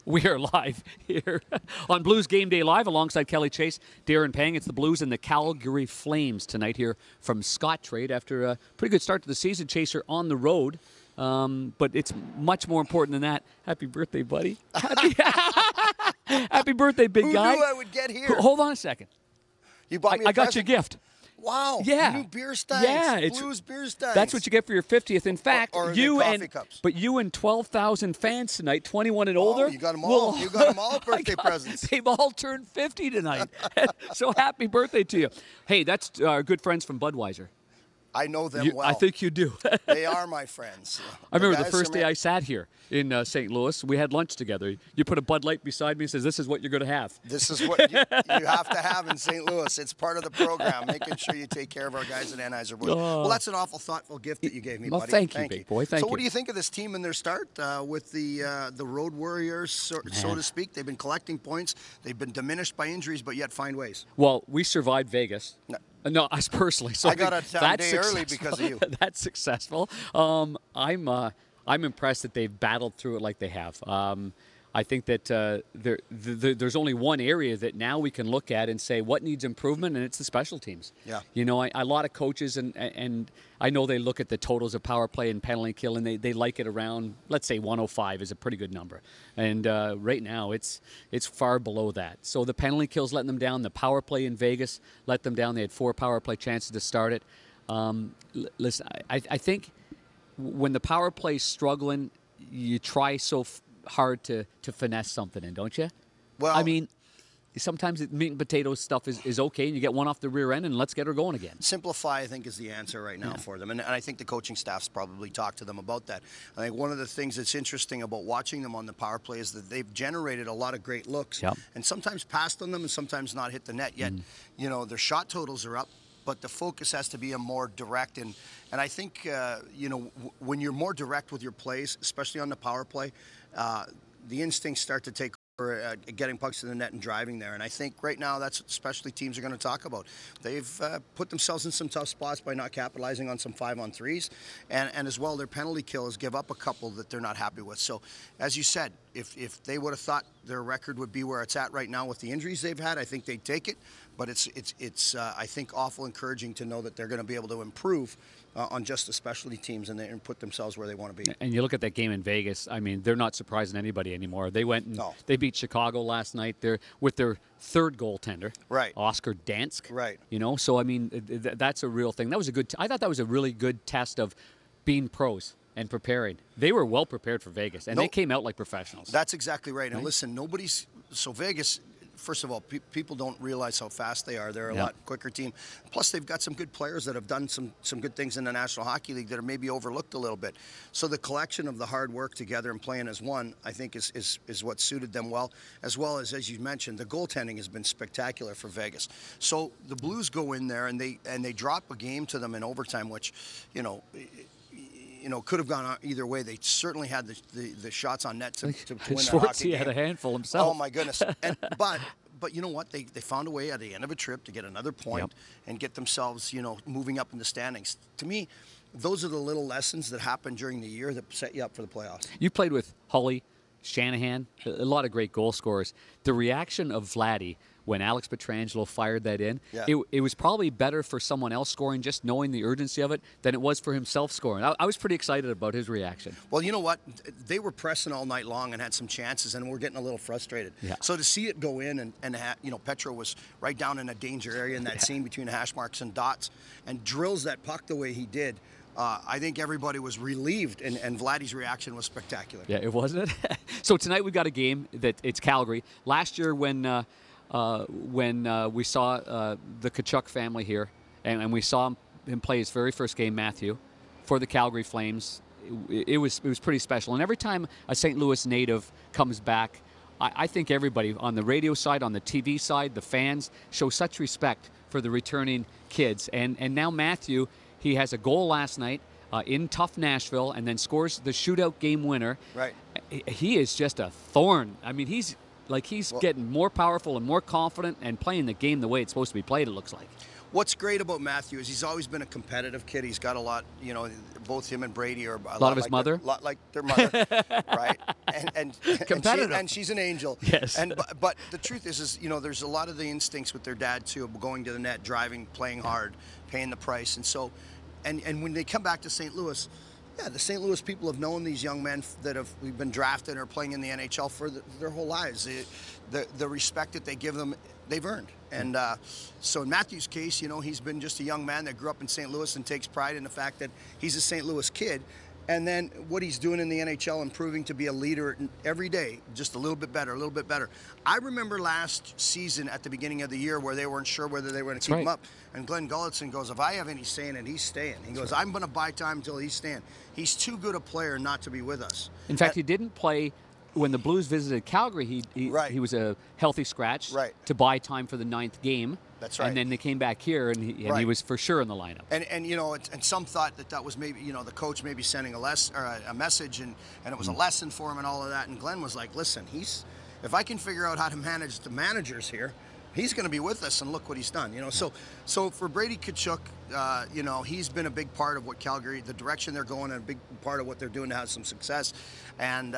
We are live here on Blues Game Day Live alongside Kelly Chase, Darren Pang. It's the Blues and the Calgary Flames tonight here from Scottrade after a pretty good start to the season. Chaser on the road, but it's much more important than that. Happy birthday, buddy. Happy birthday, big guy. Who knew I would get here? Hold on a second. You bought me a I got you a gift. Wow. Yeah. New beer steins. Yeah. Blues beer steins. That's what you get for your 50th. In fact, or you coffee cups. But you and 12,000 fans tonight, 21 and older. Oh, you got them all. You got them all birthday presents. They've all turned 50 tonight. So happy birthday to you. Hey, that's our good friends from Budweiser. I know them well. I think you do. They are my friends. I remember the first day I sat here in St. Louis. We had lunch together. You put a Bud Light beside me and says, "This is what you're going to have." This is what you have to have in St. Louis. It's part of the program, making sure you take care of our guys at Anheuser-Busch. Well, that's an awful thoughtful gift that you gave me, buddy. Thank you, big boy. Thank you. So what do you think of this team and their start with the Road Warriors, so to speak? They've been collecting points. They've been diminished by injuries, but yet find ways. Well, we survived Vegas. No, us personally. So I got a town day early because of you. That's successful. I'm impressed that they've battled through it like they have. I think that there's only one area that now we can look at and say what needs improvement, and it's the special teams. Yeah. You know, a lot of coaches, and I know they look at the totals of power play and penalty kill, and they like it around, let's say 105 is a pretty good number. And right now it's far below that. So the penalty kills letting them down. The power play in Vegas let them down. They had 4 power play chances to start it. Listen, I think when the power play's struggling, you try so hard to finesse something in, don't you? Well, I mean, sometimes meat and potatoes stuff is okay, and you get one off the rear end, and let's get her going again. Simplify, I think, is the answer right now for them. And I think the coaching staff's probably talked to them about that. I think one of the things that's interesting about watching them on the power play is that they've generated a lot of great looks, and sometimes passed on them and sometimes not hit the net yet. You know, their shot totals are up, but the focus has to be a more direct. And I think, you know, when you're more direct with your plays, especially on the power play, the instincts start to take over getting pucks to the net and driving there. And I think right now that's what especially teams are going to talk about. They've put themselves in some tough spots by not capitalizing on some 5-on-3s. And as well, their penalty kills give up a couple that they're not happy with. So, as you said, if they would have thought their record would be where it's at right now with the injuries they've had, I think they'd take it. But it's I think, awful encouraging to know that they're going to be able to improve on just the specialty teams and put themselves where they want to be. And you look at that game in Vegas, I mean, they're not surprising anybody anymore. They went and they beat Chicago last night. They're with their third goaltender, Oscar Dansk. You know, so I mean, that's a real thing. That was a good. I thought that was a really good test of being pros and preparing. They were well prepared for Vegas, and they came out like professionals. That's exactly right. And listen, so Vegas. First of all, people don't realize how fast they are. They're a lot quicker team. Plus, they've got some good players that have done some good things in the National Hockey League that are maybe overlooked a little bit. So the collection of the hard work together and playing as one, I think, is what suited them well. As you mentioned, the goaltending has been spectacular for Vegas. So the Blues go in there and they drop a game to them in overtime, which, you know, could have gone either way. They certainly had the shots on net to win that hockey game. Had a handful himself. Oh my goodness! But you know what? They found a way at the end of a trip to get another point and get themselves, you know, moving up in the standings. To me, those are the little lessons that happen during the year that set you up for the playoffs. You played with Hully, Shanahan, a lot of great goal scorers. The reaction of Vladdy when Alex Pietrangelo fired that in, it was probably better for someone else scoring, just knowing the urgency of it, than it was for himself scoring. I was pretty excited about his reaction. Well, you know what? They were pressing all night long and had some chances, and we're getting a little frustrated. So to see it go in, and you know, Petro was right down in a danger area in that scene between hash marks and dots, and drills that puck the way he did. I think everybody was relieved, and Vladdy's reaction was spectacular. Yeah, it wasn't it? So tonight we've got a game that it's Calgary. Last year when we saw the Tkachuk family here, and we saw him play his very first game, Matthew, for the Calgary Flames, it was pretty special. And every time a St. Louis native comes back, I think everybody on the radio side, on the TV side, the fans show such respect for the returning kids. And now Matthew, he has a goal last night in tough Nashville, and then scores the shootout game winner. He is just a thorn. I mean, he's getting more powerful and more confident and playing the game the way it's supposed to be played, it looks like. What's great about Matthew is he's always been a competitive kid. He's got a lot, both him and Brady are a lot of his mother. A lot like their mother, right? And competitive. And she's an angel. Yes. But the truth is, there's a lot of the instincts with their dad too, going to the net, driving, playing hard, paying the price, and so, and when they come back to St. Louis. Yeah, the St. Louis people have known these young men that we've been drafted or playing in the NHL for their whole lives. The respect that they give them, they've earned. And so in Matthew's case, he's been just a young man that grew up in St. Louis and takes pride in the fact that he's a St. Louis kid. And then what he's doing in the NHL and proving to be a leader every day, just a little bit better, a little bit better. I remember last season at the beginning of the year where they weren't sure whether they were going to keep him up. And Glenn Gulletson goes, if I have any say in it, he's staying. He goes, I'm going to buy time until he's staying. He's too good a player not to be with us. In fact, he didn't play when the Blues visited Calgary. He was a healthy scratch to buy time for the 9th game. That's right. And then they came back here, and he was for sure in the lineup. And some thought that was maybe the coach maybe sending a message, and it was a lesson for him and all of that. And Glenn was like, listen, if I can figure out how to manage the managers here, he's going to be with us, and look what he's done. So for Brady Tkachuk, he's been a big part of what Calgary, the direction they're going, and a big part of what they're doing to have some success. And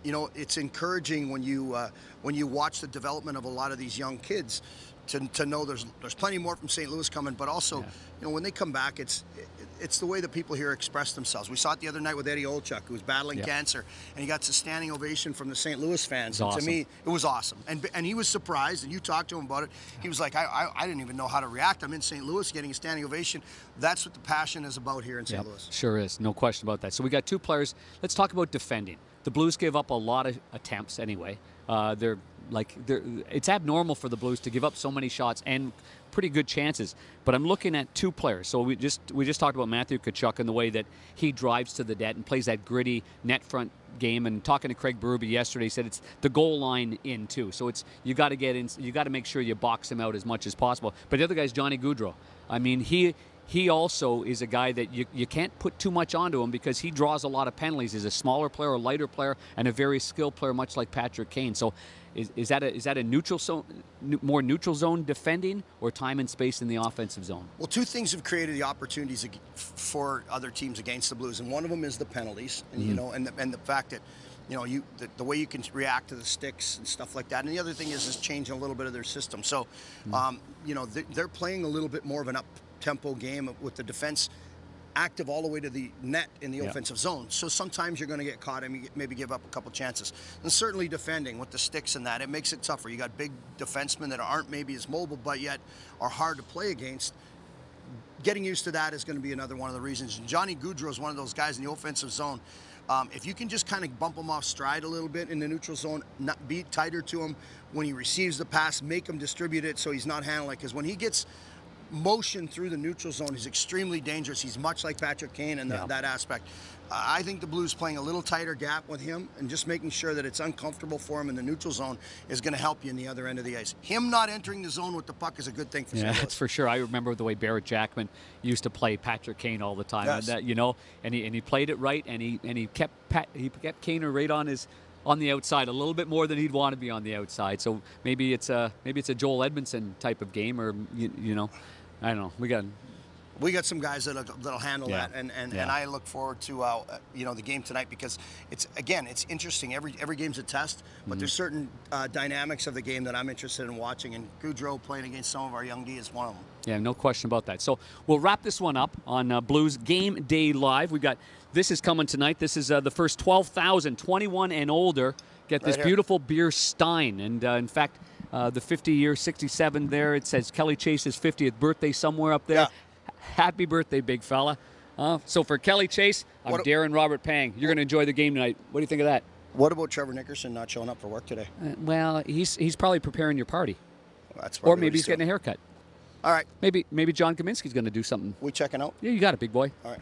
it's encouraging when you watch the development of a lot of these young kids. To know there's plenty more from St. Louis coming, but also, when they come back, it's the way that people here express themselves. We saw it the other night with Eddie Olchuk, who was battling cancer, and he got a standing ovation from the St. Louis fans. And to me, it was awesome. And he was surprised, and you talked to him about it. He was like, I didn't even know how to react. I'm in St. Louis getting a standing ovation. That's what the passion is about here in St. Louis. Sure is. No question about that. So we got 2 players. Let's talk about defending. The Blues gave up a lot of attempts anyway. It's abnormal for the Blues to give up so many shots and pretty good chances. But I'm looking at 2 players. So we just talked about Matthew Tkachuk and the way that he drives to the net and plays that gritty net front game. And talking to Craig Berube yesterday, he said it's the goal line in too. So you got to get in. You got to make sure you box him out as much as possible. But the other guy's Johnny Gaudreau. I mean, he also is a guy that you can't put too much onto him because he draws a lot of penalties. He's a smaller player, a lighter player, and a very skilled player, much like Patrick Kane. So is that a neutral zone, more neutral zone defending, or time and space in the offensive zone? Well, 2 things have created the opportunities for other teams against the Blues, and one of them is the penalties, and and the fact that the way you can react to the sticks and stuff like that. And the other thing is changing a little bit of their system. So they're playing a little bit more of an up-tempo game with the defense active all the way to the net in the offensive zone. So sometimes you're going to get caught and maybe give up a couple chances. And certainly defending with the sticks and that, it makes it tougher. You got big defensemen that aren't maybe as mobile, but yet are hard to play against. Getting used to that is going to be another one of the reasons. And Johnny Gaudreau is one of those guys in the offensive zone. If you can just kind of bump him off stride a little bit in the neutral zone, not be tighter to him when he receives the pass, make him distribute it so he's not handling it. Because when he gets motion through the neutral zone, he's extremely dangerous. He's much like Patrick Kane in that aspect. I think the Blues playing a little tighter gap with him and just making sure that it's uncomfortable for him in the neutral zone is going to help you in the other end of the ice. Him not entering the zone with the puck is a good thing for St. Louis. That's for sure. I remember the way Barrett Jackman used to play Patrick Kane all the time. Yes. And he played it right, and he kept Kane right on the outside a little bit more than he'd want to be on the outside. So maybe it's a Joel Edmondson type of game, or I don't know. We got some guys that'll handle that, and I look forward to the game tonight because it's interesting. Every game's a test, but there's certain dynamics of the game that I'm interested in watching, and Gaudreau playing against some of our young D is one of them. Yeah, no question about that. So we'll wrap this one up on Blues Game Day Live. This is coming tonight. This is the first 12,000, 21 and older, get this beautiful beer stein, and in fact. The 50-year 67 there. It says Kelly Chase's 50th birthday somewhere up there. Yeah. Happy birthday, big fella. So for Kelly Chase, I'm Darren Robert Pang. You're going to enjoy the game tonight. What do you think of that? What about Trevor Nickerson not showing up for work today? Well, he's probably preparing your party. Well, that's or maybe he's getting a haircut. All right. Maybe John Kaminsky's going to do something. We checking out? Yeah, you got it, big boy. All right.